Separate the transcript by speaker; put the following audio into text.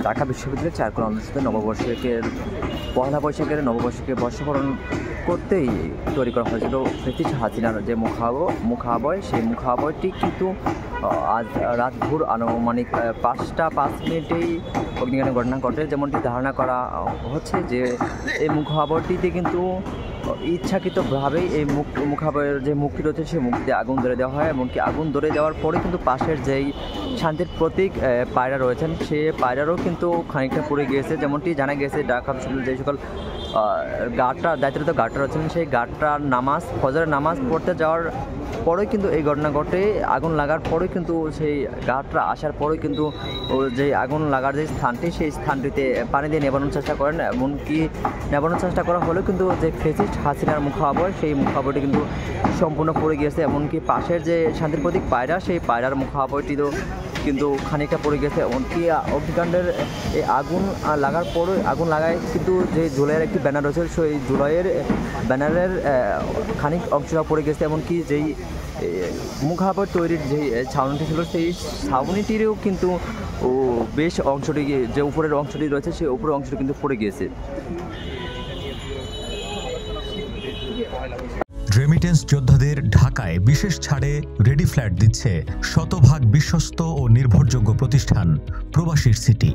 Speaker 1: ঢাকা বিশ্ববিদ্যালয়ের চারুকলা অনুষ্ঠিত নববর্ষের পহেলা বৈশাখের নববর্ষকে বর্ষবরণ করতেই তৈরি করা হয়েছিল ব্রিটিশ হাসিনার যে মুখাবয়, সেই মুখাবয়টি কিন্তু আজ রাতভর আনুমানিক 5টা 5 মিনিটেই অগ্নিকাণ্ডের ঘটনা ঘটে। যেমনটি ধারণা করা হচ্ছে যে এই মুখাবয়টিতে কিন্তু ইচ্ছাকৃতভাবেই এই মুখাবয়ের যে মুখটি রয়েছে সেই মুখটিতে আগুন ধরে দেওয়া হয়। এমনকি আগুন ধরে দেওয়ার পরে কিন্তু পাশের যেই শান্তির প্রতীক পায়রা রয়েছেন সে পায়রারও কিন্তু খানিকটা পড়ে গিয়েছে। যেমনটি জানা গিয়েছে ঢাকা বিশ্ববিদ্যালয়ের যে সকল দায়িত্বরত গার্ডরা রয়েছেন সেই গার্ডরার ফজরের নামাজ পড়তে যাওয়ার পরেই কিন্তু এই ঘটনা ঘটে। আগুন লাগার পরে কিন্তু সেই গার্ডরা আসার পরেই কিন্তু যে আগুন লাগার যে স্থানটি সেই স্থানটিতে পানি দিয়ে নেবানোর চেষ্টা করেন। এমনকি নেবানোর চেষ্টা করা হলেও কিন্তু যে ফ্যাসিস্ট হাসিনার মুখাবয় সেই মুখাবয়টি কিন্তু সম্পূর্ণ পড়ে গিয়েছে। এমনকি পাশের যে শান্তির প্রতীক পায়রা সেই পায়রার মুখাবয়টিও কিন্তু খানিকটা পড়ে গেছে। এমনকি অগ্নিকাণ্ডের এই আগুন লাগার পরে আগুন লাগায় কিন্তু যে জুলাইয়ের একটি ব্যানার রয়েছে সেই জুলাইয়ের ব্যানারের খানিক অংশটা পড়ে গেছে। এমনকি যেই মুখাবয় তৈরির যে ছাউনিটি ছিল সেই ছাউনিটিরও কিন্তু বেশ অংশটি, যে উপরের অংশটি রয়েছে সেই উপরের অংশটি কিন্তু পড়ে গিয়েছে।
Speaker 2: রেমিটেন্স যোদ্ধাদের ঢাকায় বিশেষ ছাড়ে রেডি ফ্ল্যাট দিচ্ছে শতভাগ বিশ্বস্ত ও নির্ভরযোগ্য প্রতিষ্ঠান প্রবাসীর সিটি।